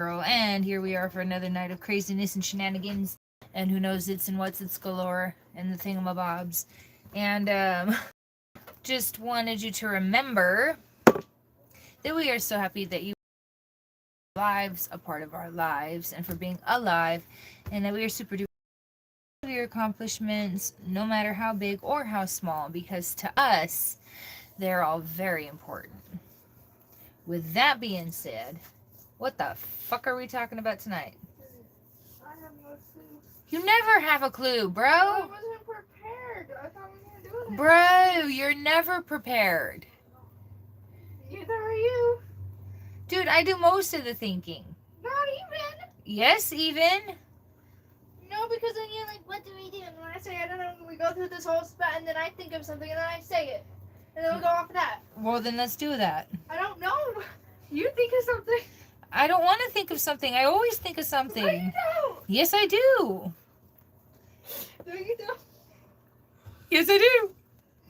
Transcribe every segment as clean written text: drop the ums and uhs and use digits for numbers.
girl, and here we are for another night of craziness and shenanigans, and who knows it's and what's it's galore, and the thingamabobs. And just wanted you to remember that we are so happy that you are lives, a part of our lives, and for being alive, and that we are super duper proud of your accomplishments, no matter how big or how small, because to us, they're all very important. With that being said, what the fuck are we talking about tonight? I have no clue. You never have a clue, I bro. wasn't prepared. I thought we were gonna do it. Bro, you're never prepared. Neither are you. Dude, I do most of the thinking. Not even. Yes, even. No, because then you're like, what do we do? And when I say I don't know, we go through this whole spot, and then I think of something, and then I say it, and then we go off of that. Well, then let's do that. I don't know. You think of something. I don't want to think of something. I always think of something. No, you don't. Yes, I do. No, you don't. Yes, I do.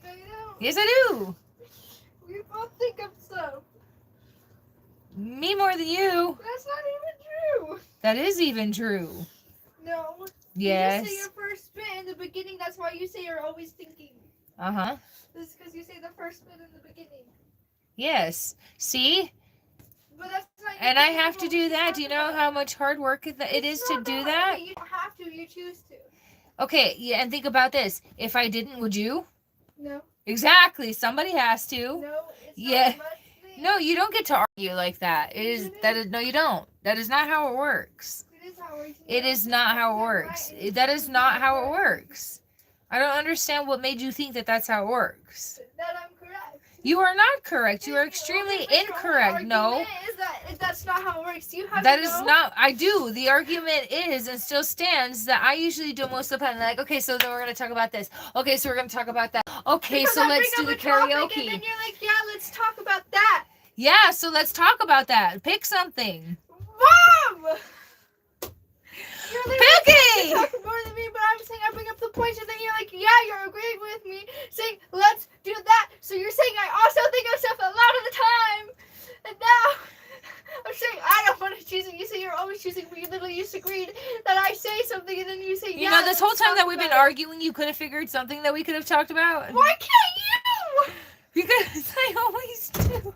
No, you don't. Yes, I do. We both think of stuff. Me more than you. That's not even true. That is even true. No. Yes. You say your first bit in the beginning. That's why you say you're always thinking. Uh-huh. This is because you say the first bit in the beginning. Yes. See? But that's not. And I have to do that. Do you know how much hard work it is to do that? You don't have to. You choose to. Okay, yeah, and think about this. If I didn't, would you? No. Exactly. Somebody has to. No. It's Yeah. not a must thing. No, you don't get to argue like that. No, you don't. That is not how it works. It is how it works. It is not how it works. That is not how it works. I don't understand what made you think that that's how it works. That I'm correct. You are not correct. You are extremely incorrect. No. Is that's not how it works? You have That to is know. not. I do. The argument is and still stands that I usually do most of the time. Like, okay, so then we're gonna talk about this. Okay, so we're gonna talk about that. Okay, Because so I let's do bring the up a topic karaoke. And then you're like, yeah, let's talk about that. Yeah, so let's talk about that. Pick something. Mom! You're Picky! You talk more than me, but I'm saying I bring up the points, and then you're like, yeah, you're agreeing with me, saying let's do that. So you're saying I also think of stuff a lot of the time, and now I'm saying I don't want to choose it. You say you're always choosing, but you literally just agreed that I say something, and then you say, You know, this whole time that we've been arguing, you could have figured something that we could have talked about. Why can't you? Because I always do.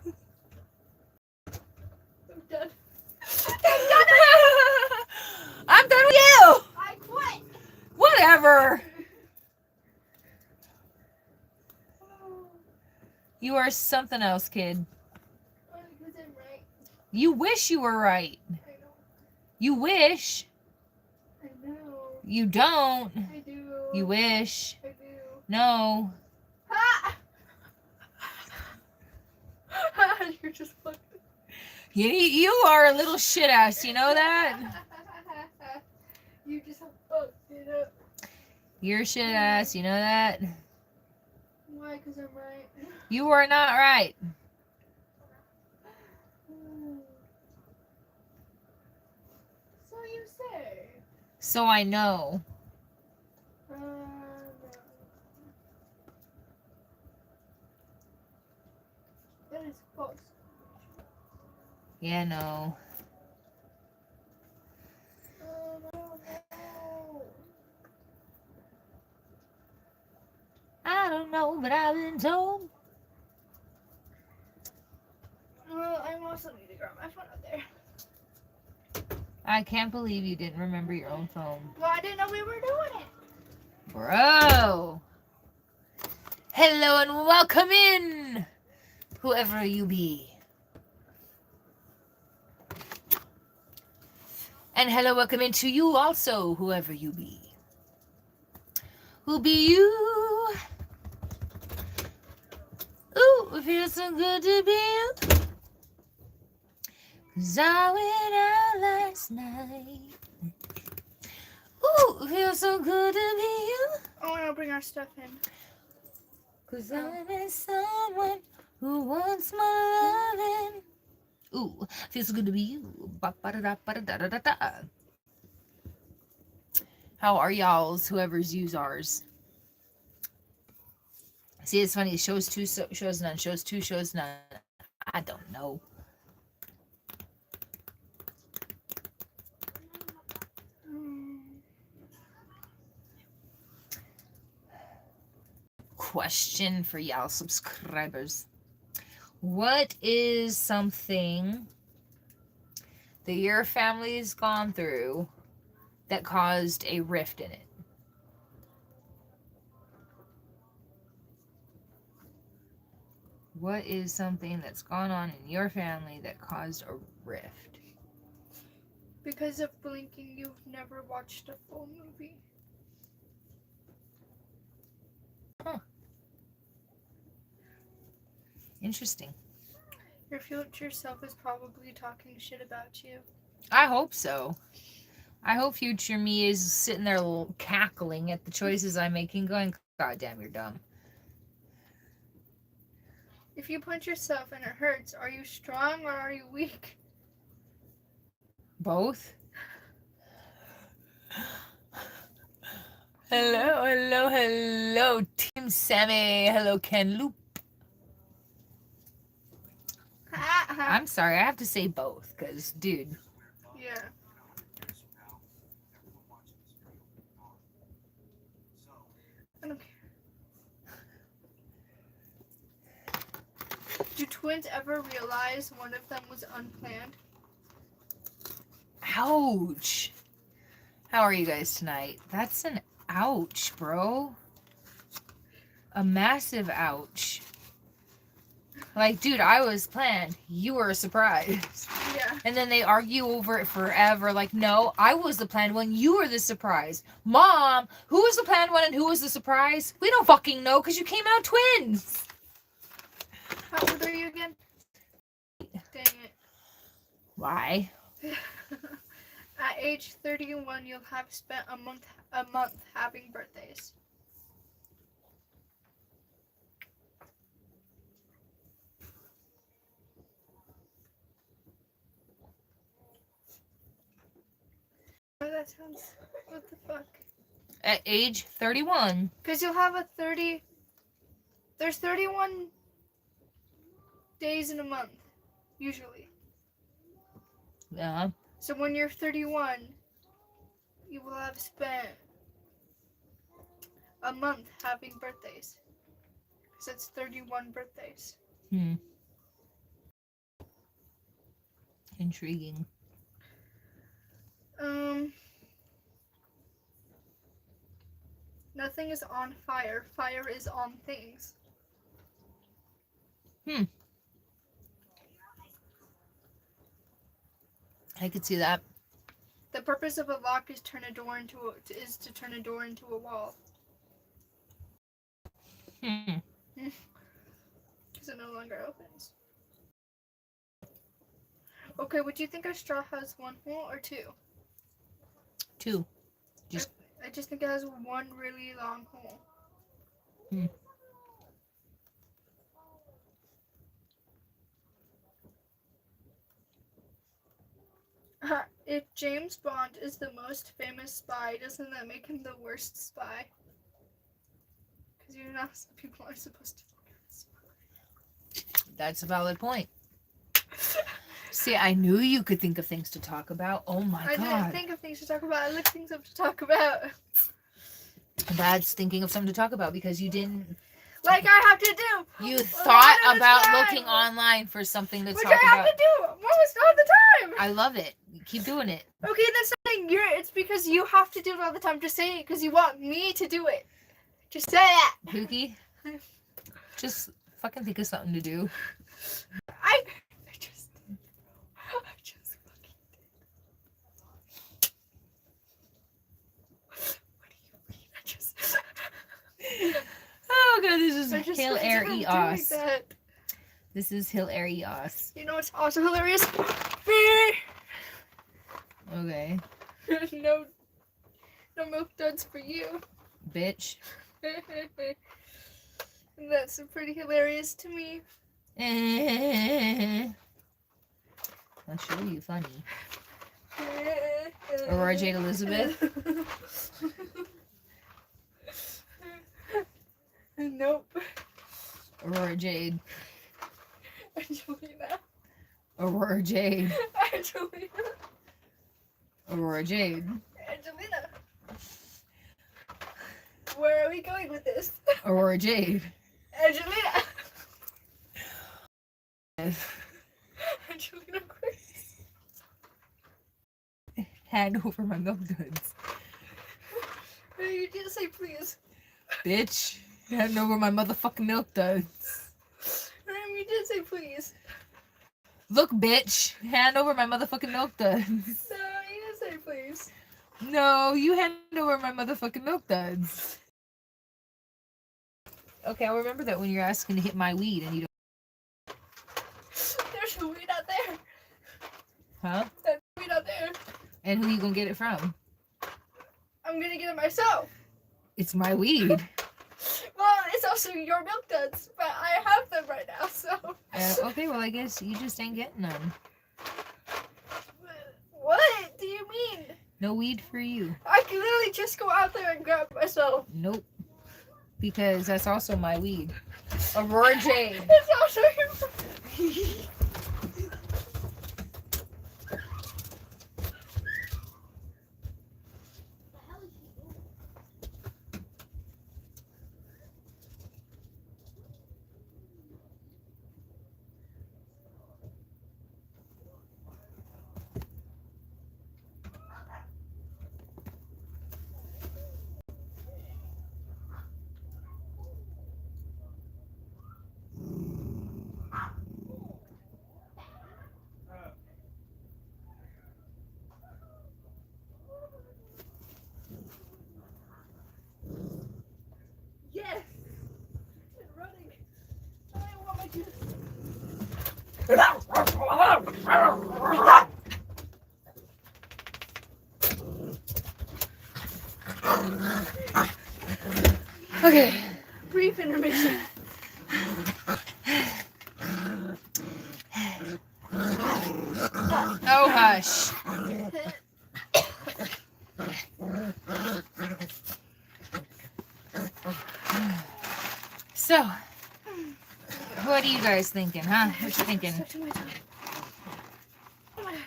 I'm done. I'm done with you. I quit. Whatever. You are something else, kid. Because I'm right. You wish you were right. I know. You wish. I know. You don't. I do. You wish. I do. No. Ah! You're just fucked. You are a little shit ass. You know that? You just fucked it up. You're a shit ass. You know that? Why? Because I'm right. You are not right. So you say. So I know. No. That is close. Yeah, no. I don't know, but I've been told. Well, I also need to grab my phone out there. I can't believe you didn't remember your own phone. Well, I didn't know we were doing it. Bro. Hello and welcome in, whoever you be. And hello, welcome in to you also, whoever you be. Who be you? Ooh, it feels so good to be you. 'Cause I went out last night. Ooh, it feels so good to be you. I want to bring our stuff in. 'Cause I met someone who wants my loving. Ooh, feels good to be you. Ba-ba-da-da-ba-da-da-da-da. How are y'all's, whoever's use ours? See, it's funny. Shows two, shows none. Shows two, shows none. I don't know. question for y'all subscribers. What is something that your family's gone through that caused a rift in it? What is something that's gone on in your family that caused a rift? Because of blinking, you've never watched a full movie. Interesting. Your future self is probably talking shit about you. I hope so. I hope future me is sitting there cackling at the choices I'm making, going, God damn, you're dumb. If you punch yourself and it hurts, are you strong or are you weak? Both? Hello, Team Sammy. Hello, Ken Loop. I'm sorry, I have to say both, because, dude. Yeah. I don't care. Do twins ever realize one of them was unplanned? Ouch. How are you guys tonight? That's an ouch, bro. A massive ouch. Like, dude, I was planned. You were a surprise. Yeah. And then they argue over it forever. Like, no, I was the planned one. You were the surprise. Mom, who was the planned one and who was the surprise? We don't fucking know because you came out twins. How old are you again? Dang it. Why? At age 31, you'll have spent a month having birthdays. Oh, that sounds... What the fuck? At age 31. Because you'll have a 30... There's 31 days in a month, usually. Yeah. So when you're 31, you will have spent a month having birthdays. Because it's 31 birthdays. Intriguing. Nothing is on fire. Fire is on things. I could see that. The purpose of a lock is to turn a door into a wall. Because it no longer opens. Okay, would you think a straw has one hole or two? Two. I just think it has one really long hole. If James Bond is the most famous spy, doesn't that make him the worst spy? Because you know some people aren't supposed to be a That's a valid point. See, I knew you could think of things to talk about. Oh my I god. didn't think of things to talk about. I looked things up to talk about. That's thinking of something to talk about because you didn't. Like I have to do. You thought about looking online for something to Which talk I have about. to do almost all the time. I love it. Keep doing it. Okay, that's something it's because you have to do it all the time. Just say it because you want me to do it. Just say that. Pookie, just fucking think of something to do. I just fucking did. What do you mean? I just. Oh god, this I is just hilarious. doing that. This is hilarious. You know what's also hilarious? Okay, no milk duds for you. bitch. And that's pretty hilarious to me. I'll show you funny. Aurora Jade Elizabeth. Nope. Aurora Jade. Angelina. Aurora Jade. Angelina. Aurora Jade. Angelina. Where are we going with this? Aurora Jade. Angelina. Angelina Grace. Hand over my milk duds. You didn't say please. Bitch. Hand over my motherfucking milk duds. You didn't say please. Look, bitch. Hand over my motherfucking milk duds. No, you didn't say please. No, you hand over my motherfucking milk duds. Okay, I'll remember that when you're asking to hit my weed and you don't. There's a weed out there. Huh? There's weed out there. And who you gonna get it from? I'm gonna get it myself. It's my weed. Well, it's also your milk duds, but I have them right now, so. Okay, well, I guess you just ain't getting none. What do you mean? No weed for you. I can literally just go out there and grab myself. Nope. Because that's also my weed. Aurora Jade. It's also your. Yes! It's running. I want my juice. Okay, brief intermission. Oh, hush. So, what are you guys thinking, huh? What you thinking? Touching my tongue. Oh my gosh.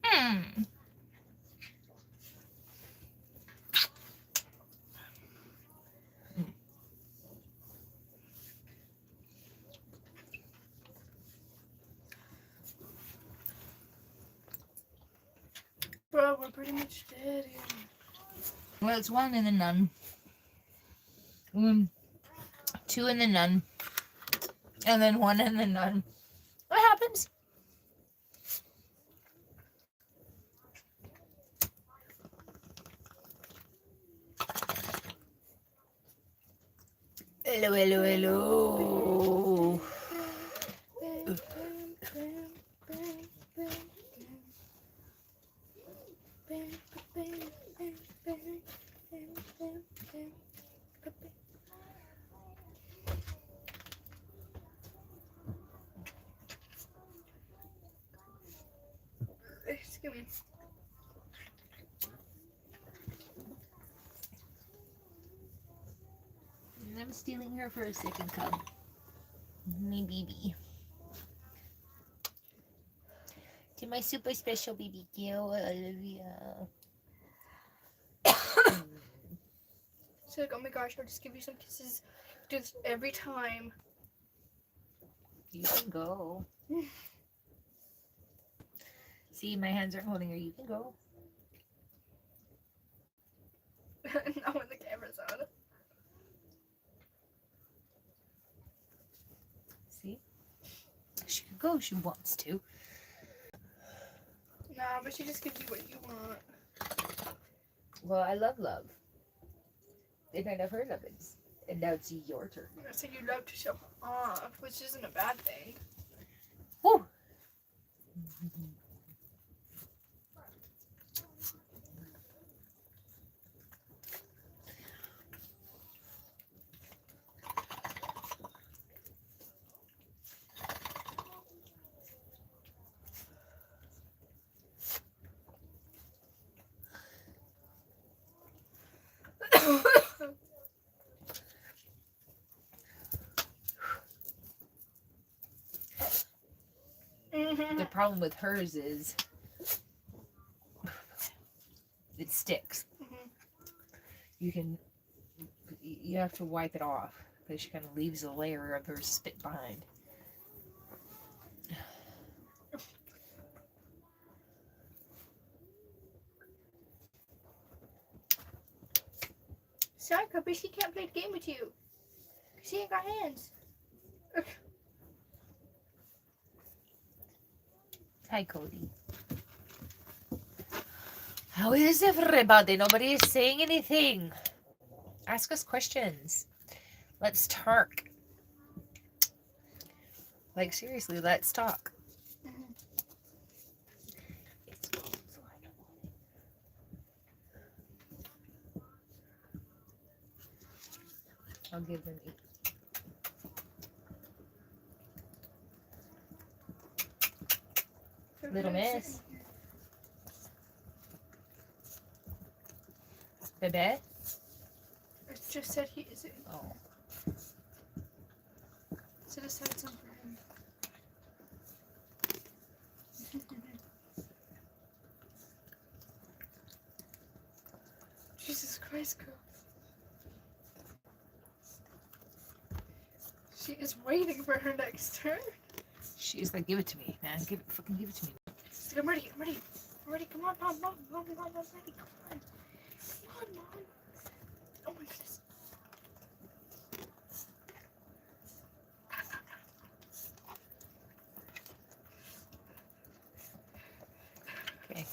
Hmm. Bro, we're pretty much dead here. Well, it's one and then none. Two and then none. And then one and then none. What happens? Hello, hello, hello. Excuse me. I'm stealing her for a second cub. Me baby. To my super special baby girl, I love you. She's like, oh my gosh, I'll just give you some kisses. Do this every time. You can go. See, my hands aren't holding her. You can go. Not when the camera's on. See? She can go if she wants to. Nah, but she just gives you what you want. Well, I love love. And I never heard of it. And now it's your turn. So you love to show off, which isn't a bad thing. Woo! The problem with hers is it sticks. Mhm. You have to wipe it off because she kind of leaves a layer of her spit behind. Sorry, Cubby, she can't play the game with you. She ain't got hands. Hi, Cody. How is everybody? Nobody is saying anything. Ask us questions. Let's talk. Like, seriously, let's talk. Mhm. It's cold, so I don't want it. I'll give them 8. Little miss. Bebe? It just said he is. Oh. Should have said something for him. Jesus Christ, girl. She is waiting for her next turn. She's like, give it to me, man. Fucking give it to me. She's like, I'm ready. I'm ready. Come on, Mom. I'm ready. Come on, Mom. Oh my goodness. Okay.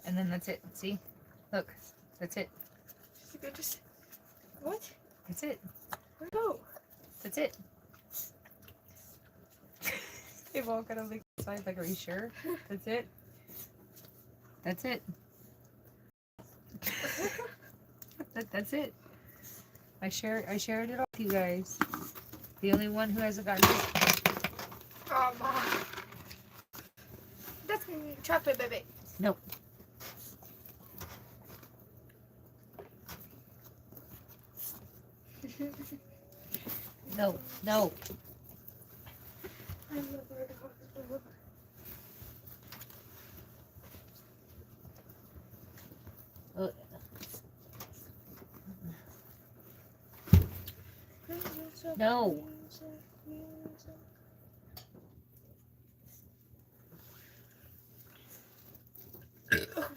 And then that's it. See? Look. That's it. She's like, just. What? That's it. Where'd it go? That's it. They've all got to look inside like, are you sure? That's it? That's it. That's it. I shared it all with you guys. The only one who hasn't gotten it. Oh, Mom. That's chocolate, baby. Nope. No. No. I love vertical. No.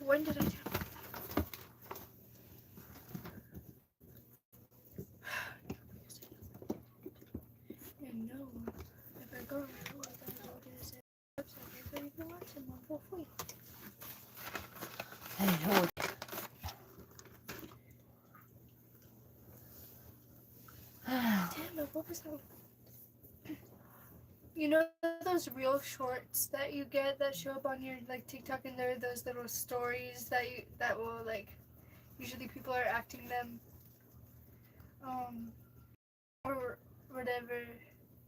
When did I do? And no, if I go to this website, if you watch them for free. I know. Damn it, what was that? You know those real shorts that you get that show up on your like TikTok, and there are those little stories that will like usually people are acting them or whatever.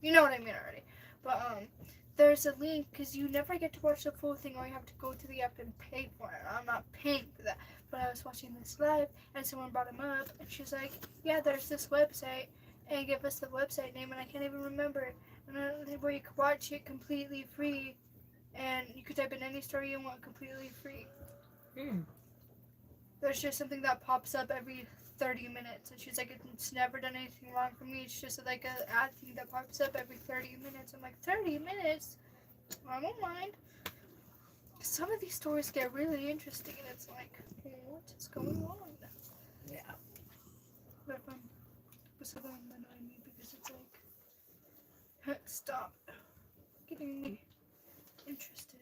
You know what I mean already. But there's a link because you never get to watch the full thing, or you have to go to the app and pay for it. I'm not paying for that. But I was watching this live, and someone brought him up, and she's like, "Yeah, there's this website," and give us the website name, and I can't even remember it. And where you could watch it completely free, and you could type in any story you want completely free. There's just something that pops up every 30 minutes, and she's like, it's never done anything wrong for me. It's just like a ad thing that pops up every 30 minutes. I'm like, 30 minutes? I don't mind. Some of these stories get really interesting, and it's like, what is going on? Yeah. But what's the one annoying me because it's like, stop getting me interested.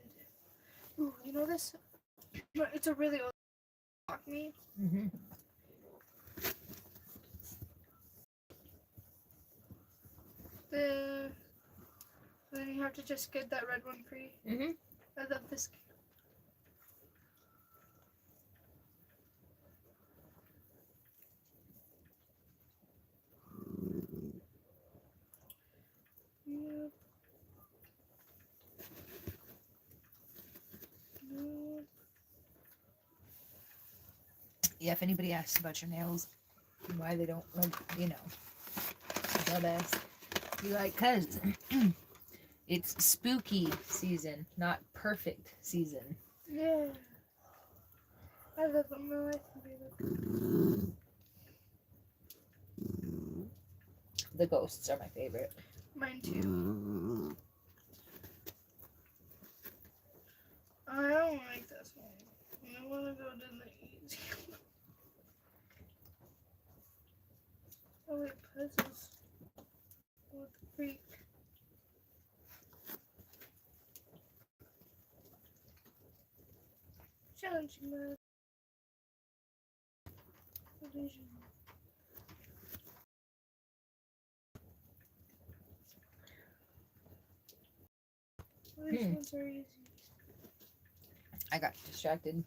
Ooh, you know this? It's a really old me. Mm-hmm. Then you have to just get that red one free. Mm-hmm. I love this game. Yep. Yep. Yeah, if anybody asks about your nails and why they don't look, you know, dumbass, be like, cause it's spooky season, not perfect season. Yeah. I love them. My life can be like The ghosts are my favorite. mine too. I don't like this one. I want to go to the easy one. Oh wait, puzzles. What the freak? Challenging mode. Illusion. These ones are easy. I got distracted.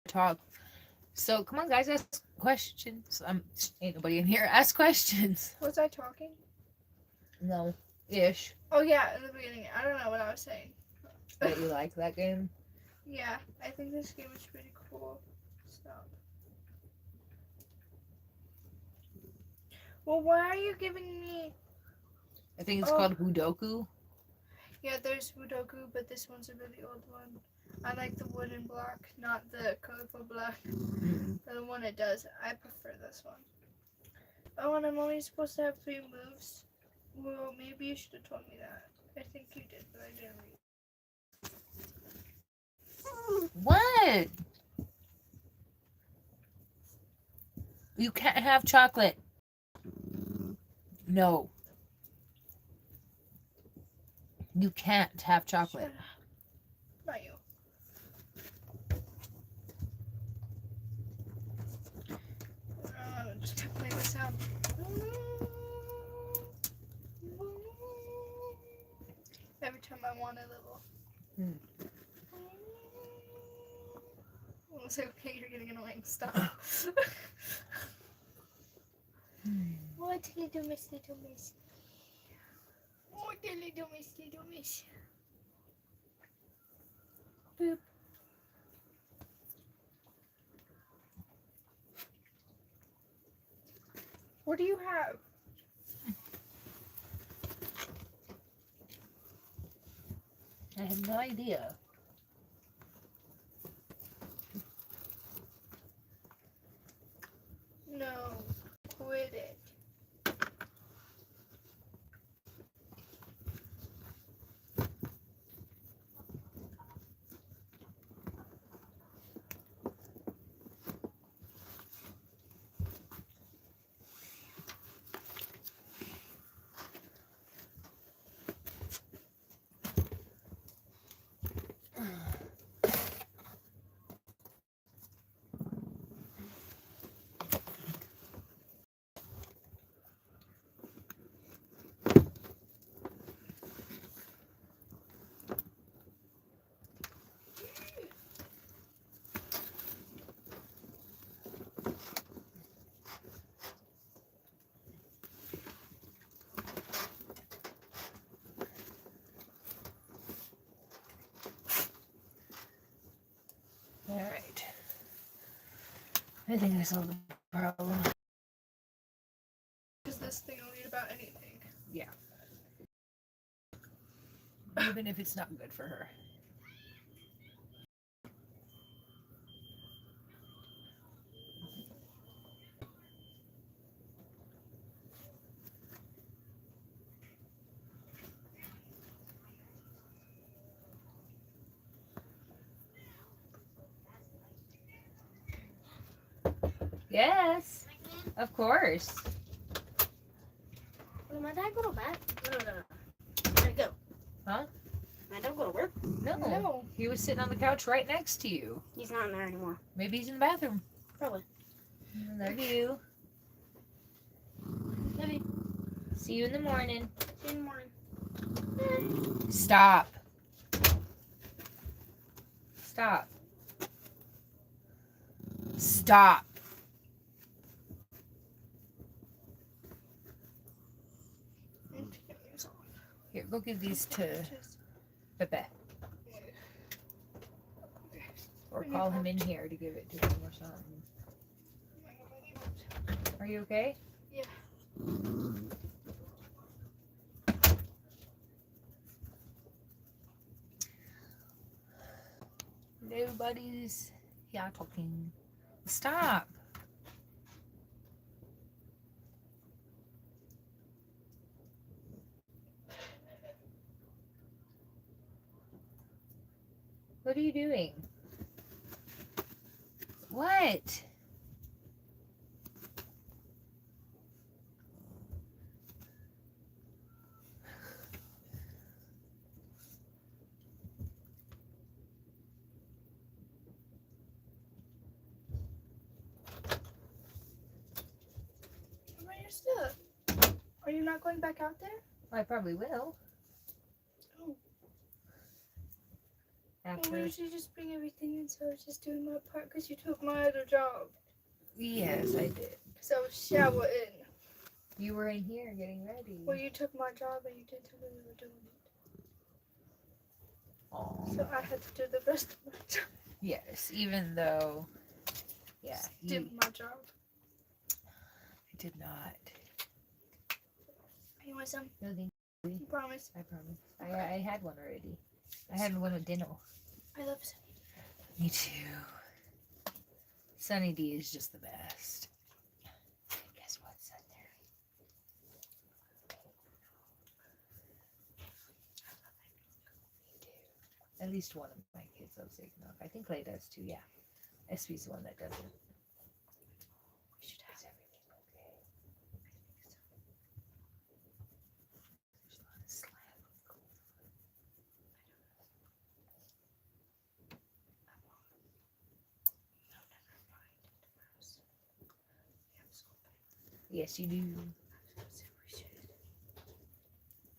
Talk. So come on, guys, ask questions. Ain't nobody in here. Ask questions. Was I talking? No, ish. Oh yeah, in the beginning. I don't know what I was saying. That you like that game? Yeah, I think this game is pretty cool. Stop. Well, why are you giving me... I think it's Oh. called Budoku. Yeah, there's Budoku, but this one's a really old one. I like the wooden block, not the colorful block. The one it does. I prefer this one. Oh, and I'm only supposed to have 3 moves. Well, maybe you should have told me that. I think you did, but I didn't read. What? You can't have chocolate. No. You can't have chocolate. Shut up. Not you. Just kept playing this sound. Every time I want a little. I was like, okay, you're getting annoying. Stop. What little miss, little miss? What little miss, little miss? Boop. What do you have? I have no idea. No. Quit it. All right. I think I solved the problem. Is this thing will read about anything? Yeah. Even if it's not good for her. Yes, of course. Will my dad go to bed? No. Where'd he go? Huh? My dad go to work? No. No. He was sitting on the couch right next to you. He's not in there anymore. Maybe he's in the bathroom. Probably. I love you. Love you. See you in the morning. See you in the morning. Stop. Stop. Stop. Here, go give these to Pepe. Or call him in here to give it to him or something. Are you okay? Yeah. Nobody's Yeah, talking. Stop. What are you doing? What? Where are you still? Are you not going back out there? I probably will. Oh. After. Well, you should just bring everything in, so I was just doing my part because you took my other job. Yes, I did. So I was showering. You were in here getting ready. Well, you took my job and you didn't tell me you were doing it. Aw. So I had to do the rest of my job. Yes, even though. Yeah, Did you. my job. I did not. You want some? No, thank You promise? I promise. I had one already. I had one with dinner. I love it. Me too. Sunny D is just the best. Guess what's in there? Me too. At least one of my kids loves eggnog. I think Clay does too, yeah. SB's the one that doesn't. We should have Is everything okay? There's a lot of slab of gold. No, never mind. Tomorrow's. We have school. Yes, you do. I was gonna say we should.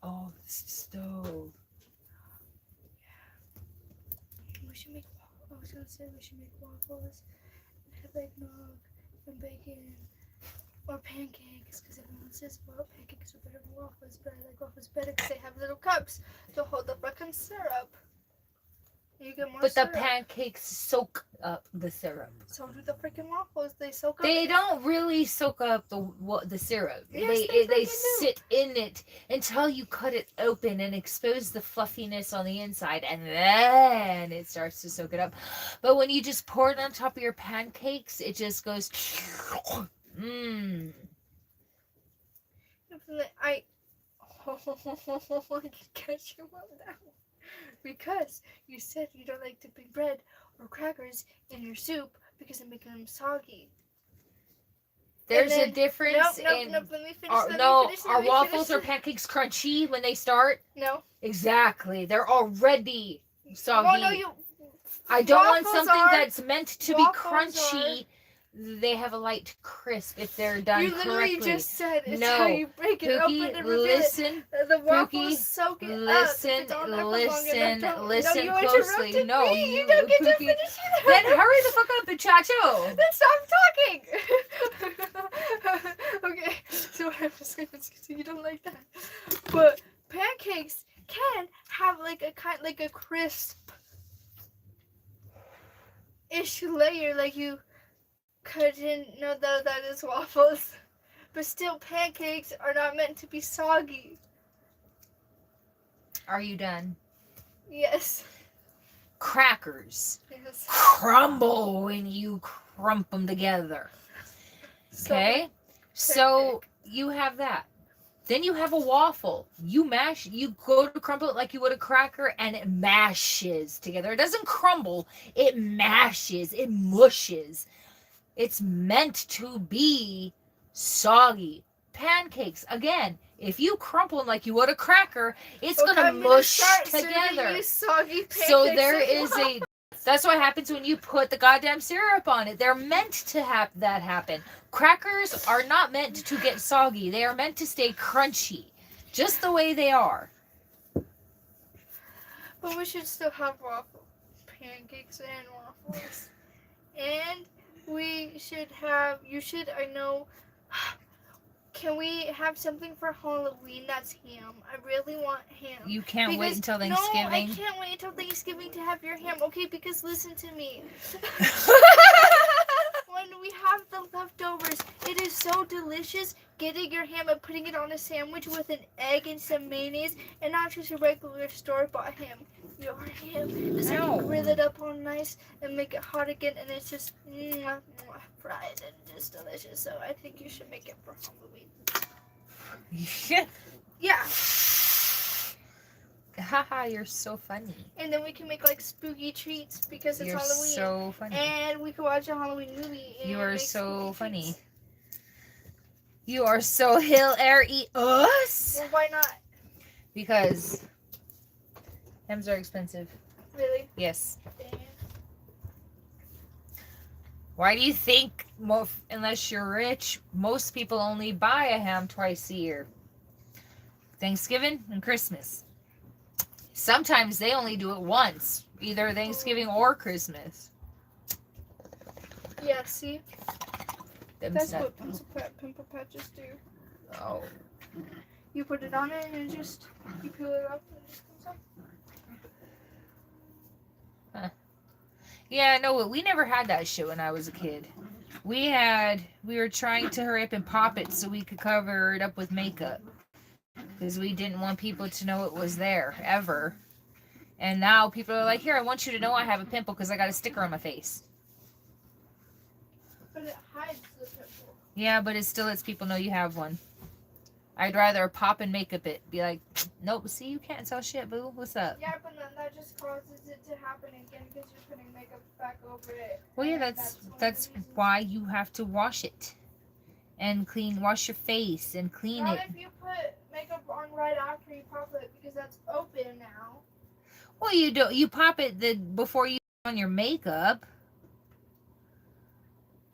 Oh, the stove. We should make waffles. I was gonna say we should make waffles and have eggnog and bacon or pancakes because everyone says well pancakes are better than waffles, but I like waffles better because they have little cups to hold the frickin' syrup. You get more But the syrup. pancakes soak up the syrup. So do the freaking waffles. They soak up. They don't really soak up the syrup. Yes, they they they freaking do. sit in it until you cut it open and expose the fluffiness on the inside, and then it starts to soak it up. But when you just pour it on top of your pancakes, it just goes. Mmm. I catch you up now. Because you said you don't like dipping bread or crackers in your soup because it makes them soggy. There's then- a difference in. Nope, let me finish. Are, let no, me finish, are let me waffles or finish. pancakes crunchy when they start? No. Exactly. They're already soggy. Well, no, you. I don't want waffles something are- that's meant to be waffles crunchy. They have a light crisp if they're done You literally correctly. just said it's No. how you break it open Pookie, and reveal listen, it. The waffles Pookie, soak it listen, up. If it's on there for long listen, enough, don't- listen no, you closely. interrupted No, me. you, You don't get to Pookie. finish either. Then hurry the fuck up, muchacho. Then stop talking. Okay, so what I was gonna say, you don't like that, but pancakes can have like a crisp-ish layer, like you couldn't know that is waffles, but still pancakes are not meant to be soggy. Are you done? Yes. Crackers Yes. crumble when you crump them together. So- Okay? So you have that. Then you have a waffle. You go to crumble it like you would a cracker, and it mashes together. It doesn't crumble, it mashes, it mushes. It's meant to be soggy. Pancakes, again, if you crumple them like you would a cracker, it's Okay, gonna I'm gonna mush start serving together. you soggy So pancakes there as is well. that's what happens when you put the goddamn syrup on it. They're meant to have that happen. Crackers are not meant to get soggy. They are meant to stay crunchy, just the way they are. But we should still have pancakes and waffles. And we should have, I know, can we have something for Halloween that's ham? I really want ham. You can't wait Because- until No, I Thanksgiving. can't wait until Thanksgiving to have your ham, okay? Because listen to me. When we have the leftovers, it is so delicious getting your ham and putting it on a sandwich with an egg and some mayonnaise and not just a regular store-bought ham. You already have. It's like Ow. you grill it up all nice and make it hot again, and it's just fried and just delicious. So I think you should make it for Halloween. Yeah. Haha, you're so funny. And then we can make like spooky treats because it's You're Halloween. so funny. And we can watch a Halloween movie. And You are make so spooky funny. treats. You are so hilarious. Well, why not? Because Hems are expensive. Really? Yes. Damn. Why do you think, unless you're rich, most people only buy a ham twice a year? Thanksgiving and Christmas. Sometimes they only do it once, either Thanksgiving or Christmas. Yeah, see? Them's That's not- what pimple patches do. Oh. You put it on it and it just, you peel it off and it just comes off. Yeah, no, we never had that shit when I was a kid. We were trying to hurry up and pop it so we could cover it up with makeup. Because we didn't want people to know it was there, ever. And now people are like, here, I want you to know I have a pimple because I got a sticker on my face. But it hides the pimple. Yeah, but it still lets people know you have one. I'd rather pop and makeup it. Be like, nope, see, you can't sell shit, boo. What's up? Yeah, but then that just causes it to happen again because you're putting makeup back over it. Well, yeah, And that's one of that's the reasons. why you have to wash it. And wash your face and clean Not it. if you put makeup on right after you pop it because that's open now. Well, you pop it before you put on your makeup.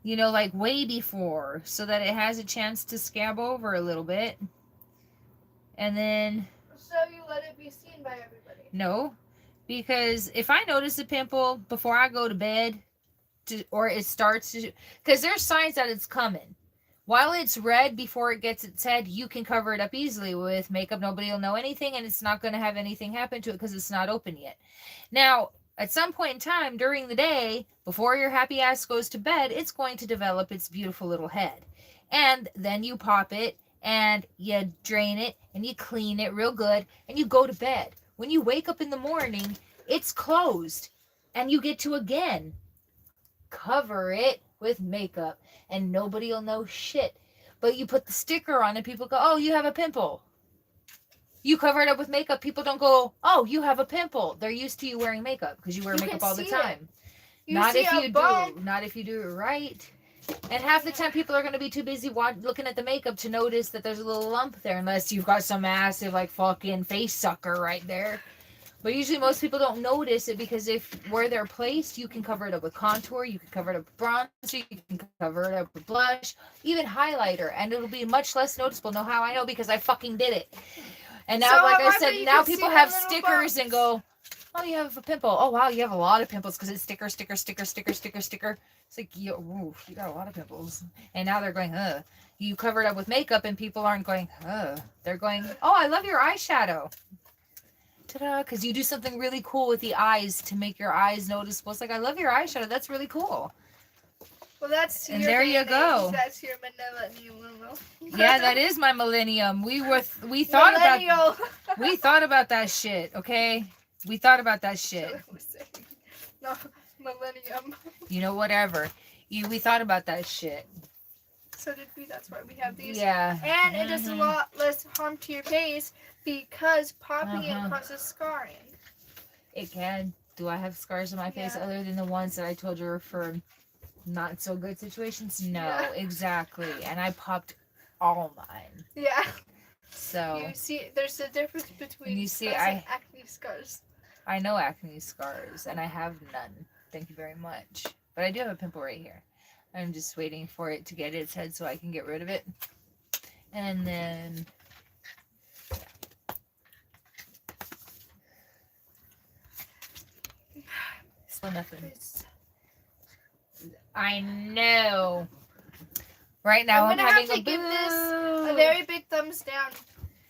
You know, like way before, so that it has a chance to scab over a little bit. And then, So you let it be seen by everybody. no, because if I notice a pimple before I go to bed, or it starts to, because there's signs that it's coming. While it's red before it gets its head, you can cover it up easily with makeup. Nobody will know anything, and it's not going to have anything happen to it because it's not open yet. Now, at some point in time during the day, before your happy ass goes to bed, it's going to develop its beautiful little head. And then you pop it, and you drain it, and you clean it real good, and you go to bed. When you wake up in the morning, it's closed, and you get to again cover it with makeup, and nobody will know shit. But you put the sticker on, and people go, oh, you have a pimple. You cover it up with makeup, people don't go, oh, you have a pimple. They're used to you wearing makeup because you wear You makeup can all the see time. You Not see if a you bump. do. Not if you do it right. And half the time people are going to be too busy looking at the makeup to notice that there's a little lump there, unless you've got some massive like fucking face sucker right there. But usually most people don't notice it because where they're placed, you can cover it up with contour, you can cover it up with bronzer, you can cover it up with blush, even highlighter, and it'll be much less noticeable. Know how I know? Because I fucking did it. And now, So like I Martha, said, you now can people see have the little stickers and bumps. go, oh, you have a pimple. Oh, wow, you have a lot of pimples because it's sticker, sticker, sticker, sticker, sticker, sticker. It's like, you got a lot of pimples. And now they're going, you cover it up with makeup and people aren't going, They're going, oh, I love your eyeshadow. Ta-da, because you do something really cool with the eyes to make your eyes noticeable. It's like, I love your eyeshadow. That's really cool. Well, that's And your there you mayonnaise. go. That's your millennial. Yeah, that is my millennium. We thought about Millennial. we thought about that shit, okay? We thought about that shit. No, millennium. You know, whatever. We thought about that shit. So did we. That's why we have these. Yeah. And it does a Mhm. lot less harm to your face because popping Uh-huh. it causes scarring. It can. Do I have scars on my face Yeah. other than the ones that I told you were for not so good situations? No, Yeah. exactly. And I popped all mine. Yeah. So You see, there's a difference between And you see, scars and acne scars. I know acne scars, and I have none. Thank you very much. But I do have a pimple right here. I'm just waiting for it to get its head so I can get rid of it. And then... Still nothing. It's- I know. Right now I'm I'm gonna have having to give this a boo. very big thumbs down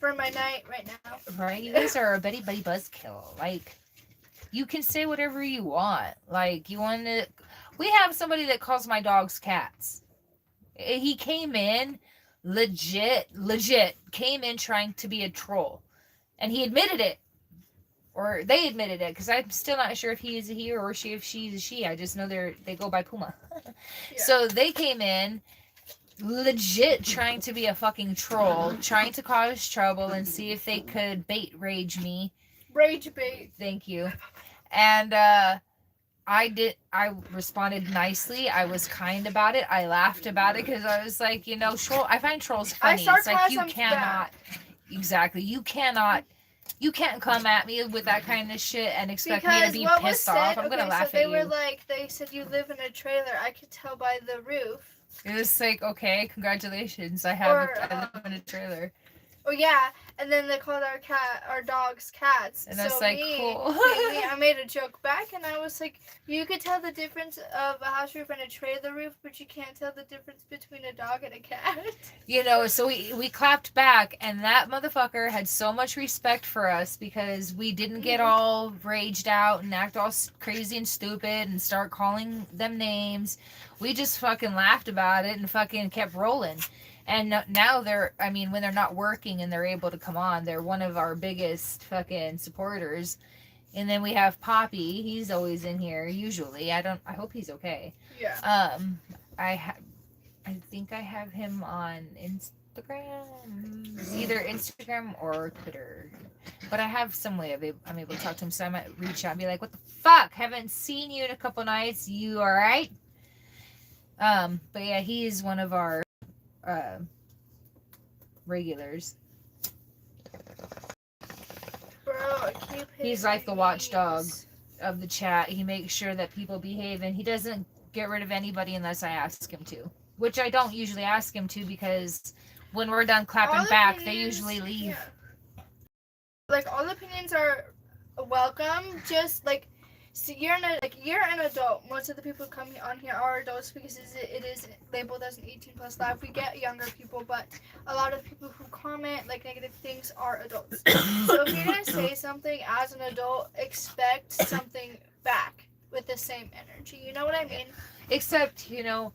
for my night right now. Right? You guys are a Betty Buddy Buzzkill. Like, you can say whatever you want. Like, you want to... We have somebody that calls my dogs cats. He came in, legit, came in trying to be a troll. And he admitted it. or they admitted it, because I'm still not sure if he is a he or if she's a she. I just know they go by Puma. Yeah. So they came in legit trying to be a fucking troll, trying to cause trouble and see if they could bait rage me. Rage bait. Thank you. And I responded nicely. I was kind about it. I laughed about it because I was like, I find trolls funny. It's like you sarcasm's cannot, exactly, you can't come at me with that kind of shit and expect me to Because be what was pissed said, off. I'm gonna laugh they at were you. like, they said you live in a trailer. I could tell by the roof. It was like, okay, congratulations. I live in a trailer. Oh yeah, and then they called our dogs cats. And so that's like, me, cool. I made a joke back, and I was like, you could tell the difference of a house roof and a trailer roof, but you can't tell the difference between a dog and a cat. So we clapped back, and that motherfucker had so much respect for us because we didn't get all raged out and act all crazy and stupid and start calling them names. We just fucking laughed about it and fucking kept rolling. And now when they're not working and they're able to come on, they're one of our biggest fucking supporters. And then we have Poppy. He's always in here, usually. I hope he's okay. Yeah. I think I have him on Instagram, either Instagram or Twitter. But I have some way I'm able to talk to him, so I might reach out and be like, what the fuck? Haven't seen you in a couple nights. You alright? But yeah, he is one of our regulars. Bro, I keep He's like the watchdog of the chat. He makes sure that people behave, and he doesn't get rid of anybody unless I ask him to, which I don't usually ask him to, because when we're done clapping back, they usually leave. Yeah. Like, all opinions are welcome. Just like, so you're an adult. Most of the people who come on here are adults because it is labeled as an 18+ live. We get younger people, but a lot of people who comment like negative things are adults. So if you're gonna say something as an adult, expect something back with the same energy. You know what I mean? Except, in a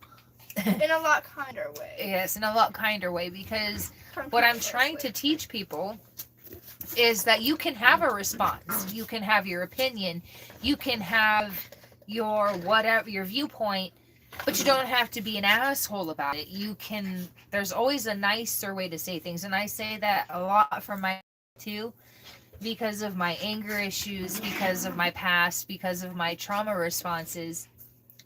lot kinder way. Yes, in a lot kinder way, because From what I'm people trying to mostly. teach people is that you can have a response, you can have your opinion, you can have your whatever, your viewpoint, but you don't have to be an asshole about it. There's always a nicer way to say things, and I say that a lot from my too, because of my anger issues, because of my past, because of my trauma responses.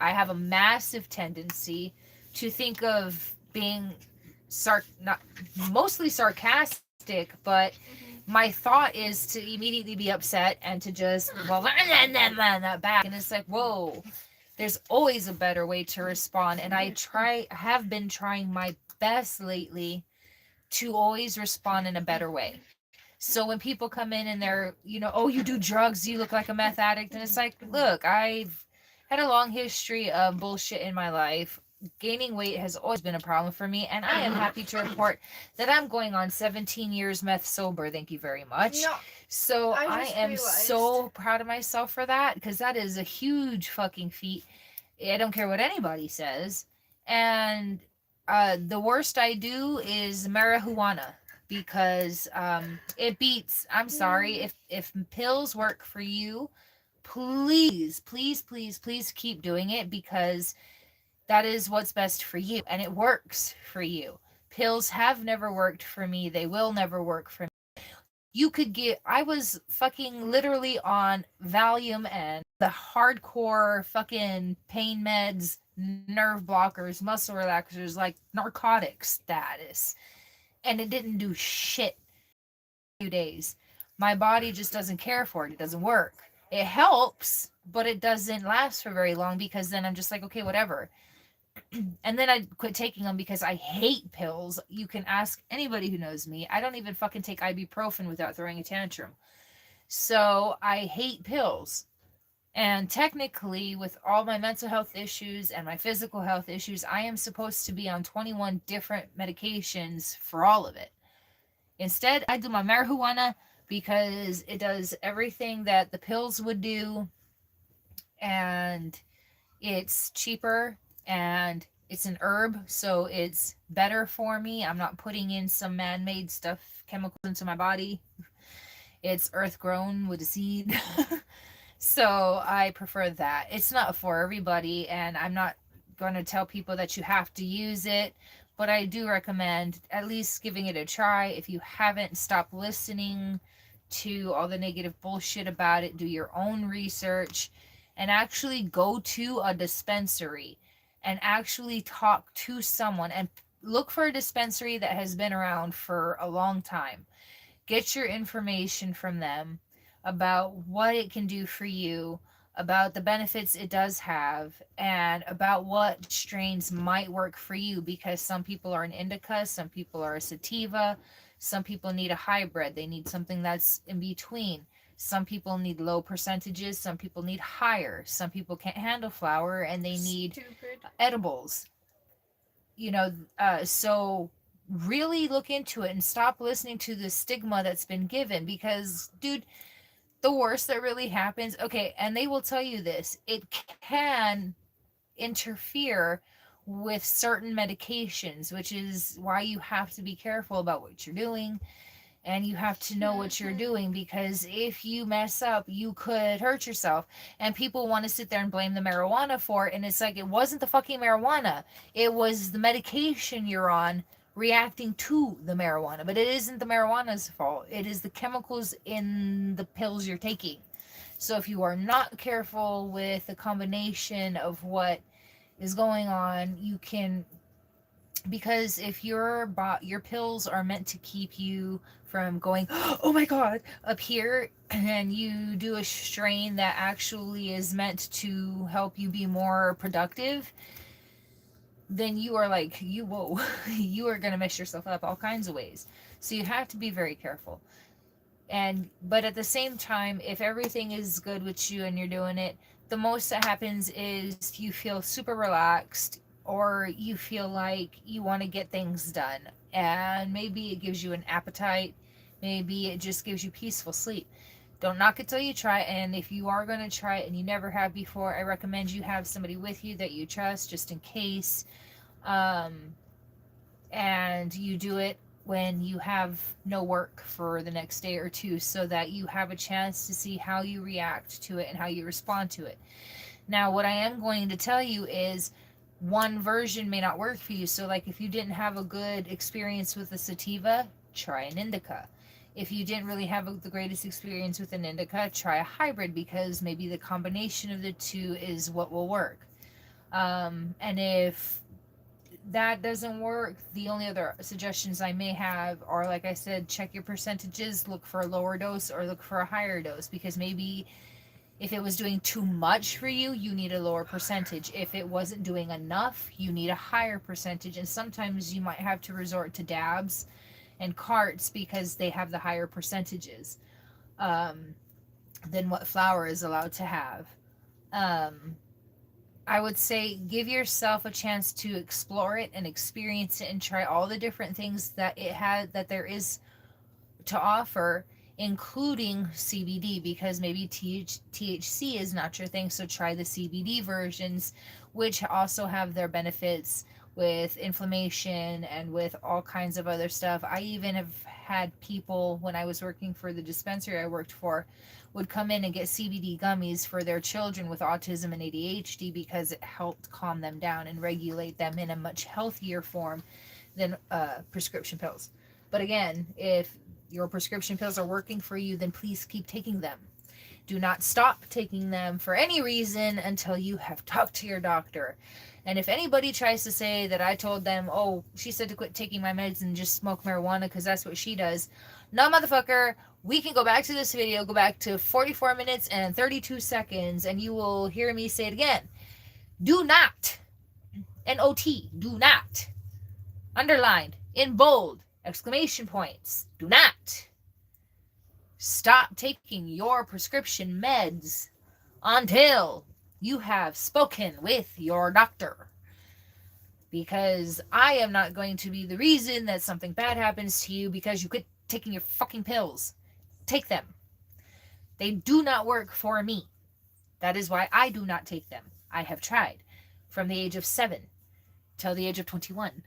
I have a massive tendency to think of being not mostly sarcastic, but my thought is to immediately be upset and to just that back, and it's like, whoa, there's always a better way to respond, and I have been trying my best lately to always respond in a better way. So when people come in and they're, oh, you do drugs, you look like a meth addict, and it's like, look, I've had a long history of bullshit in my life. Gaining weight has always been a problem for me, and I am happy to report that I'm going on 17 years meth sober. Thank you very much. No, So I am realized. so proud of myself for that, because that is a huge fucking feat. I don't care what anybody says. And the worst I do is marijuana, because it beats. I'm sorry, if pills work for you, please keep doing it, because that is what's best for you, and it works for you. Pills have never worked for me. They will never work for me. I was fucking literally on Valium and the hardcore fucking pain meds, nerve blockers, muscle relaxers, like narcotic status. And it didn't do shit in a few days. My body just doesn't care for it. It doesn't work. It helps, but it doesn't last for very long, because then I'm just like, okay, whatever. And then I quit taking them because I hate pills. You can ask anybody who knows me. I don't even fucking take ibuprofen without throwing a tantrum. So I hate pills. And technically, with all my mental health issues and my physical health issues, I am supposed to be on 21 different medications for all of it. Instead, I do my marijuana because it does everything that the pills would do, and it's cheaper, and it's an herb, so it's better for me. I'm not putting in some man-made stuff, chemicals into my body. It's earth grown with a seed. So I prefer that. It's not for everybody, and I'm not going to tell people that you have to use it, but I do recommend at least giving it a try. If you haven't, stop listening to all the negative bullshit about it. Do your own research and actually go to a dispensary and actually talk to someone and look for a dispensary that has been around for a long time. Get your information from them about what it can do for you, about the benefits it does have, and about what strains might work for you, because some people are an indica, some people are a sativa, some people need a hybrid, they need something that's in between. Some people need low percentages, some people need higher, some people can't handle flower and they need Stupid. edibles. So really look into it and stop listening to the stigma that's been given, because dude, the worst that really happens, okay, and they will tell you this, it can interfere with certain medications, which is why you have to be careful about what you're doing, and you have to know what you're doing, because if you mess up, you could hurt yourself. And people want to sit there and blame the marijuana for it, and it's like, it wasn't the fucking marijuana, it was the medication you're on reacting to the marijuana. But it isn't the marijuana's fault, it is the chemicals in the pills you're taking. So if you are not careful with the combination of what is going on, you can, because if your pills are meant to keep you from going, oh my god, up here, and you do a strain that actually is meant to help you be more productive, then you are like, whoa, you are going to mess yourself up all kinds of ways. So you have to be very careful. But at the same time, if everything is good with you and you're doing it, the most that happens is you feel super relaxed, or you feel like you want to get things done, and maybe it gives you an appetite, maybe it just gives you peaceful sleep. Don't knock it till you try it, and if you are going to try it and you never have before, I recommend you have somebody with you that you trust, just in case, and you do it when you have no work for the next day or two, so that you have a chance to see how you react to it and how you respond to it. Now, what I am going to tell you is, one version may not work for you. So like, if you didn't have a good experience with a sativa, try an indica. If you didn't really have the greatest experience with an indica, try a hybrid, because maybe the combination of the two is what will work. And if that doesn't work, the only other suggestions I may have are, like I said, check your percentages, look for a lower dose or look for a higher dose, because maybe if it was doing too much for you, you need a lower percentage. If it wasn't doing enough, you need a higher percentage. And sometimes you might have to resort to dabs and carts, because they have the higher percentages than what flower is allowed to have. I would say give yourself a chance to explore it and experience it and try all the different things that there is to offer, including CBD, because maybe THC is not your thing. So try the CBD versions, which also have their benefits with inflammation and with all kinds of other stuff. I even have had people, when I was working for the dispensary I worked for, would come in and get CBD gummies for their children with autism and ADHD, because it helped calm them down and regulate them in a much healthier form than prescription pills. But again, if your prescription pills are working for you, then please keep taking them. Do not stop taking them for any reason until you have talked to your doctor. And if anybody tries to say that I told them, oh, she said to quit taking my meds and just smoke marijuana because that's what she does, no, motherfucker. We can go back to this video, go back to 44 minutes and 32 seconds, and you will hear me say it again. Do not, N-O-T, do not, underlined, in bold, exclamation points, do not stop taking your prescription meds until you have spoken with your doctor. Because I am not going to be the reason that something bad happens to you because you quit taking your fucking pills. Take them. They do not work for me. That is why I do not take them. I have tried from the age of 7 till the age of 21.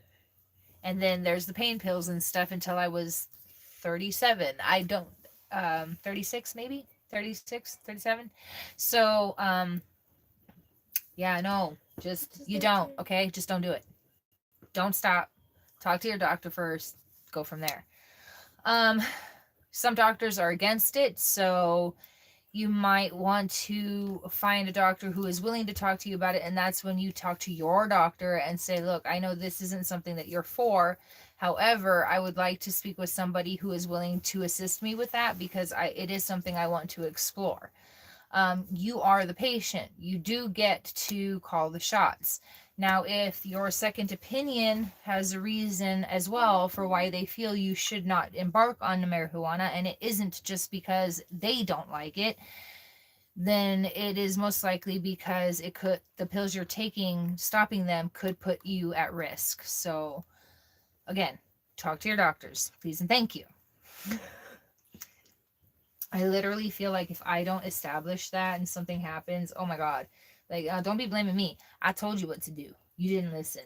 And then there's the pain pills and stuff until I was 37. 36 maybe, 36, 37. So yeah, no, just you don't, okay? Just don't do it. Don't stop. Talk to your doctor first. Go from there. Um some doctors are against it, so you might want to find a doctor who is willing to talk to you about it, and that's when you talk to your doctor and say, look, I know this isn't something that you're for, however, I would like to speak with somebody who is willing to assist me with that, because it is something I want to explore. You are the patient, you do get to call the shots. Now, if your second opinion has a reason as well for why they feel you should not embark on the marijuana, and it isn't just because they don't like it, then it is most likely because the pills you're taking, stopping them could put you at risk. So again, talk to your doctors, please and thank you. I literally feel like if I don't establish that and something happens, oh my God, like, don't be blaming me. I told you what to do. You didn't listen.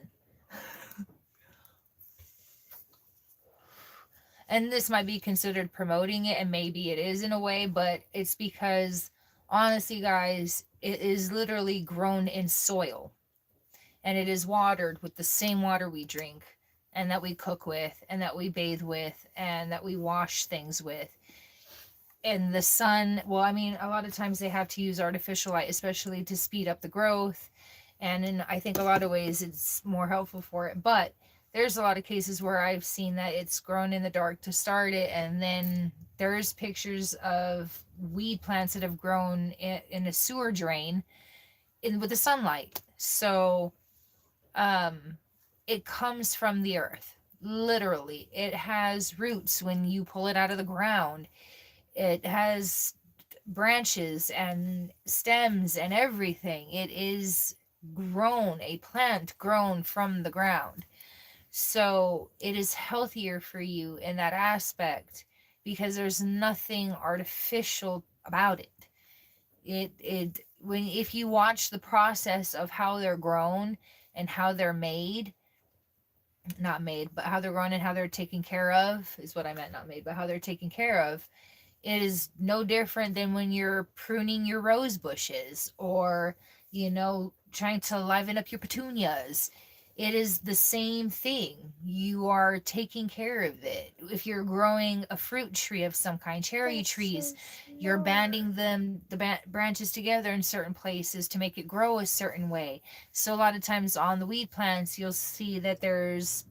And this might be considered promoting it, and maybe it is in a way, but it's because, honestly, guys, it is literally grown in soil. And it is watered with the same water we drink, and that we cook with, and that we bathe with, and that we wash things with. And the sun, well, I mean, a lot of times they have to use artificial light, especially to speed up the growth. And in, I think, a lot of ways it's more helpful for it. But there's a lot of cases where I've seen that it's grown in the dark to start it. And then there's pictures of weed plants that have grown in a sewer drain with the sunlight. So it comes from the earth, literally. It has roots when you pull it out of the ground. It has branches and stems and everything. It is grown, a plant grown from the ground. So it is healthier for you in that aspect, because there's nothing artificial about it. If you watch the process of how they're grown and how they're made, not made, but how they're grown and how they're taken care of is what I meant, not made, but how they're taken care of, it is no different than when you're pruning your rose bushes, or, trying to liven up your petunias. It is the same thing. You are taking care of it. If you're growing a fruit tree of some kind, cherry trees, you're banding the branches together in certain places to make it grow a certain way. So a lot of times on the weed plants, you'll see that there's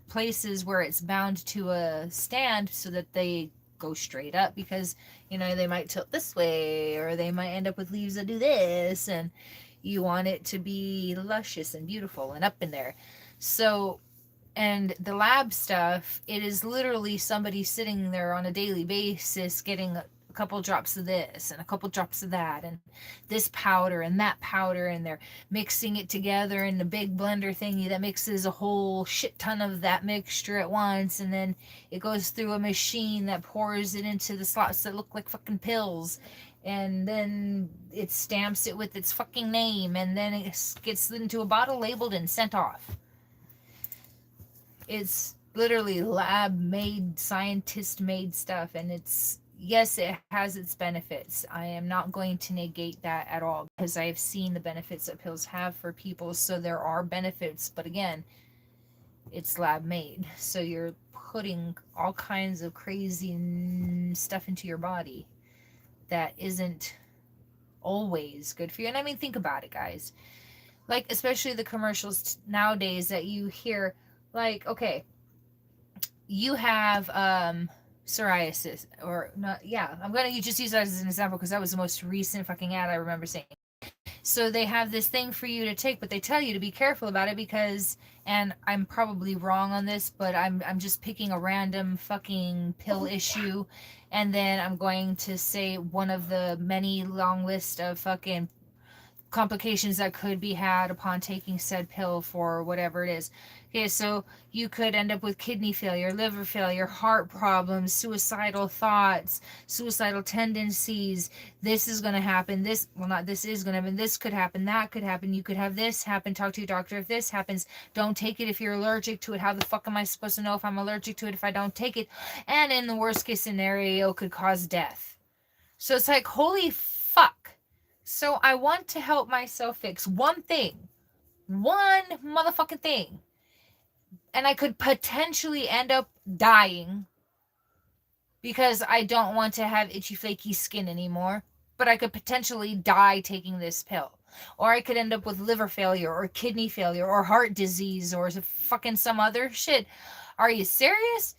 places where it's bound to a stand so that they go straight up, because they might tilt this way, or they might end up with leaves that do this, and you want it to be luscious and beautiful and up in there. So, and the lab stuff, it is literally somebody sitting there on a daily basis getting a couple drops of this and a couple drops of that and this powder and that powder, and they're mixing it together in the big blender thingy that mixes a whole shit ton of that mixture at once, and then it goes through a machine that pours it into the slots that look like fucking pills, and then it stamps it with its fucking name, and then it gets into a bottle labeled and sent off. It's literally lab made, scientist made stuff, and yes, it has its benefits. I am not going to negate that at all, because I've seen the benefits that pills have for people. So there are benefits, but again, it's lab made. So you're putting all kinds of crazy stuff into your body that isn't always good for you. And I mean, think about it, guys. Like, especially the commercials nowadays that you hear, like, okay, you have psoriasis, or not, yeah, I'm gonna just use that as an example because that was the most recent fucking ad I remember seeing. So they have this thing for you to take, but they tell you to be careful about it because, and I'm probably wrong on this, but I'm just picking a random fucking pill issue, and then I'm going to say one of the many long list of fucking complications that could be had upon taking said pill for whatever it is. Okay, so you could end up with kidney failure, liver failure, heart problems, suicidal thoughts, suicidal tendencies. This is going to happen. This, well, not this is going to happen. This could happen. That could happen. You could have this happen. Talk to your doctor if this happens. Don't take it if you're allergic to it. How the fuck am I supposed to know if I'm allergic to it if I don't take it? And in the worst case scenario, could cause death. So it's like, holy fuck. So I want to help myself fix one thing. One motherfucking thing. And I could potentially end up dying because I don't want to have itchy, flaky skin anymore. But I could potentially die taking this pill. Or I could end up with liver failure or kidney failure or heart disease or fucking some other shit. Are you serious?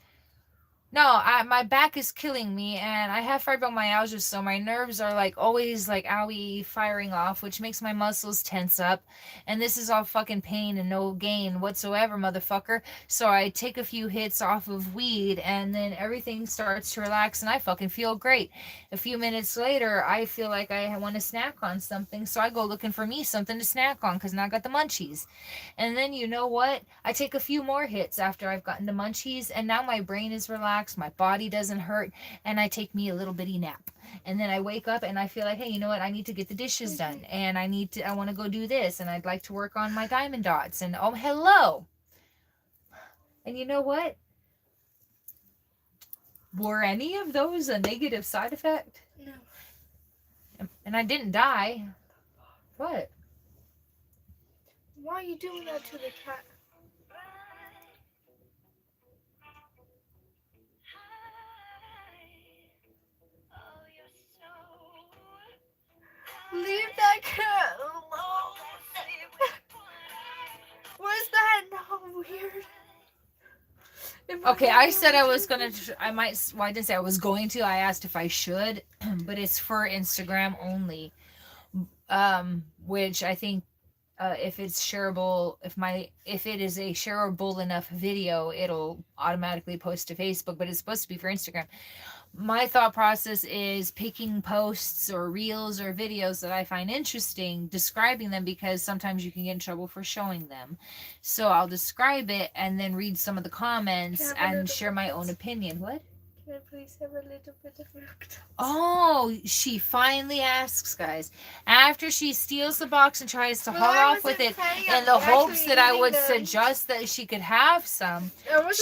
No, my back is killing me, and I have fibromyalgia, so my nerves are like always like owie firing off, which makes my muscles tense up. And this is all fucking pain and no gain whatsoever, motherfucker. So I take a few hits off of weed, and then everything starts to relax, and I fucking feel great. A few minutes later, I feel like I want to snack on something, so I go looking for me something to snack on, because now I got the munchies. And then you know what? I take a few more hits after I've gotten the munchies, and now my brain is relaxed. My body doesn't hurt, and I take me a little bitty nap, and then I wake up and I feel like, hey, you know what, I need to get the dishes done, and I want to go do this, and I'd like to work on my diamond dots, and oh, hello. And you know what, were any of those a negative side effect? No. And I didn't die. What? Why are you doing that to the cat? Leave that cat alone. Was that not weird? Okay, I said I was gonna. I might. Well, I didn't say I was going to. I asked if I should, but it's for Instagram only. Which I think, if it's shareable, if it is a shareable enough video, it'll automatically post to Facebook. But it's supposed to be for Instagram. My thought process is picking posts or reels or videos that I find interesting, describing them, because sometimes you can get in trouble for showing them. So I'll describe it and then read some of the comments and share my own opinion. What? Can I please have a little bit of milk? Oh, she finally asks, guys. After she steals the box and tries to haul off with it in the hopes that I would suggest that she could have some,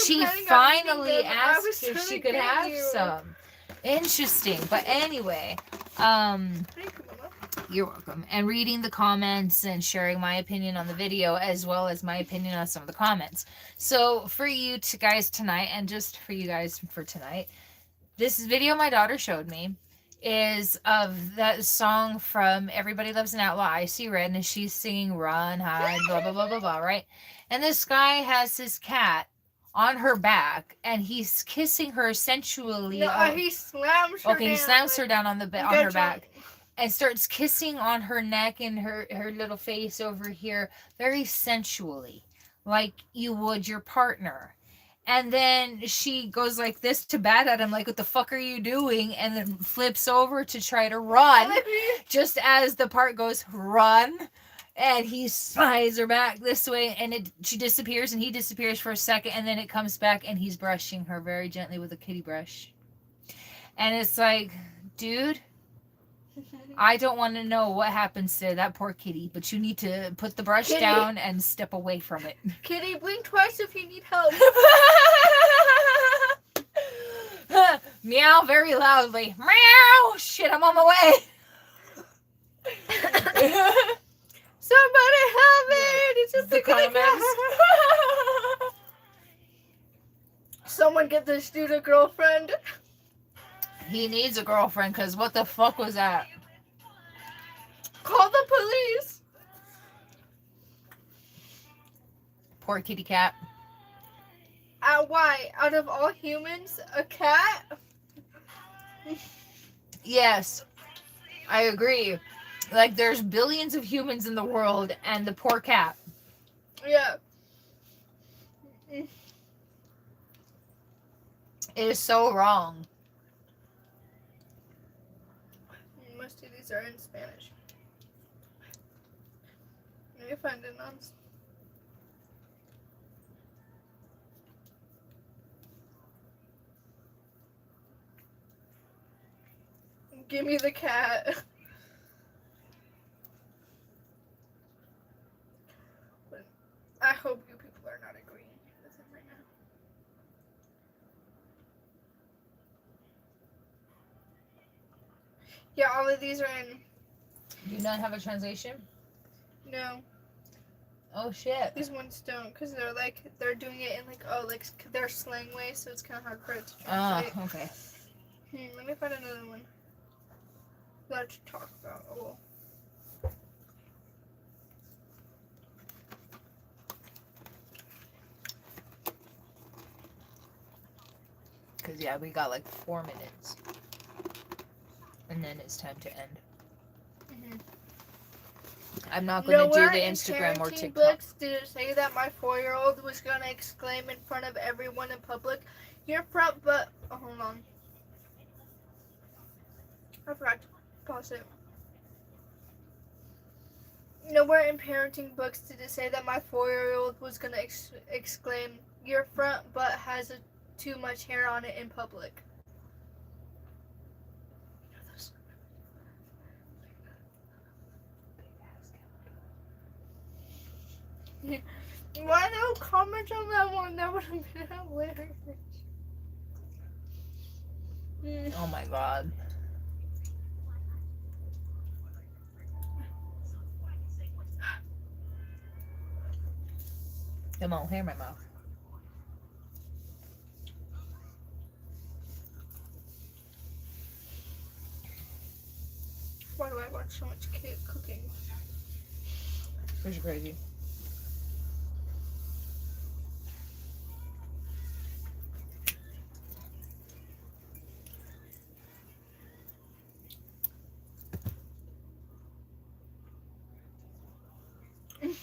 she finally asked if she could have some. Interesting. But anyway, you're welcome. And reading the comments and sharing my opinion on the video as well as my opinion on some of the comments. So for you guys tonight, and just for you guys for tonight, this video my daughter showed me is of that song from Everybody Loves an Outlaw, I See Red, and she's singing Run, Hide, blah, blah, blah, blah, blah, right? And this guy has his cat on her back, and he's kissing her sensually. No, he slams her down. Okay, he slams her down on her back and starts kissing on her neck and her little face over here very sensually, like you would your partner. And then she goes like this to bat at him, like, what the fuck are you doing? And then flips over to try to run, just as the part goes, run. And he slides her back this way, and she disappears, and he disappears for a second, and then it comes back, and he's brushing her very gently with a kitty brush. And it's like, dude, I don't want to know what happens to that poor kitty, but you need to put the brush down and step away from it. Kitty, blink twice if you need help. Meow very loudly. Meow! Shit, I'm on my way. Somebody help me! It's just The comments. Someone get this dude a girlfriend. He needs a girlfriend, because what the fuck was that? Call the police. Poor kitty cat. Why? Out of all humans, a cat? Yes, I agree. Like, there's billions of humans in the world, and the poor cat. Yeah. It is so wrong. Most of these are in Spanish. Let me find it on. Give me the cat. I hope you people are not agreeing with him right now. Yeah, all of these are in. Do you not have a translation? No, Oh shit. these ones don't, because they're doing it in their slang way, so it's kind of hard for it to Ah, translate. okay. Let me find another one. Let's talk about. Oh. Because, yeah, we got like 4 minutes. And then it's time to end. Mhm. I'm not going to do Nowhere the in Instagram or parenting TikTok. books did it say that my 4-year-old was gonna exclaim in front of everyone in public, "You're front but." Oh, hold on. I forgot to pause it. Nowhere in parenting books did it say that my 4-year-old was gonna exclaim, "Your front butt has too much hair on it" in public. Why no comment on that one? That would have been hilarious. Oh my god. Come on, hair in my mouth. Why do I watch so much kid cooking? Because you're crazy.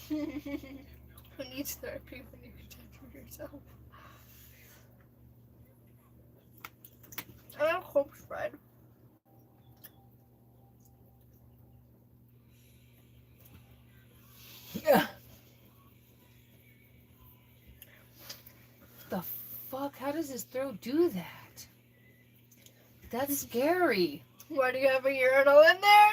Who needs therapy when you can take care of yourself? I have hope spread. Yeah. The fuck? How does his throat do that? That's scary. Why do you have a urinal in there?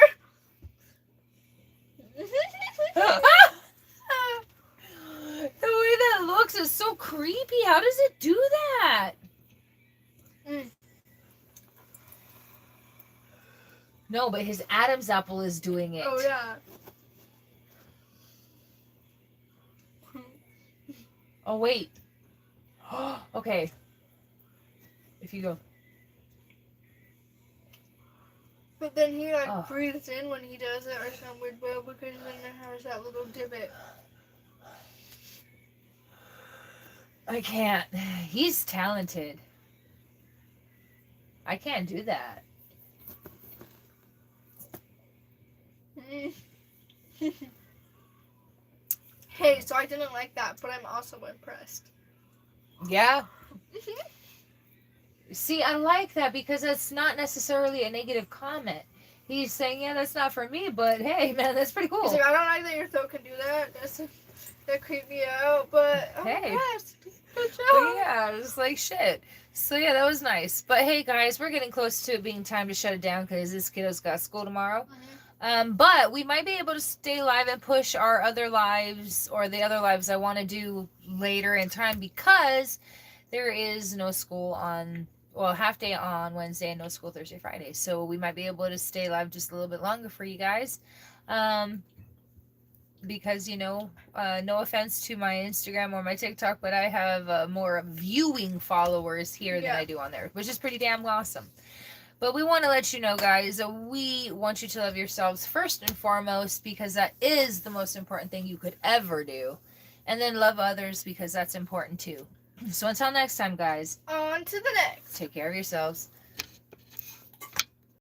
The way that looks is so creepy. How does it do that? No, but his Adam's apple is doing it. Oh yeah. Oh, wait. Okay. If you go. But then he Ugh. breathes in when he does it or some weird way because then it has that little divot. I can't. He's talented. I can't do that. Hey, so I didn't like that, but I'm also impressed. Yeah. See, I like that because that's not necessarily a negative comment. He's saying, yeah, that's not for me, but hey, man, that's pretty cool. He's like, I don't like that your throat can do that. That creeped me out, but I'm Hey. impressed. Good But job. yeah, it was like shit. So yeah, that was nice. But hey, guys, we're getting close to it being time to shut it down because this kiddo's got school tomorrow. But we might be able to stay live and push our other lives or the other lives I want to do later in time because there is no school on, well, half day on Wednesday and no school Thursday, Friday. So we might be able to stay live just a little bit longer for you guys. Because, you know, no offense to my Instagram or my TikTok, but I have more viewing followers here than I do on there, which is pretty damn awesome. But we want to let you know, guys, that we want you to love yourselves first and foremost because that is the most important thing you could ever do. And then love others because that's important too. So until next time, guys, On to the next. take care of yourselves.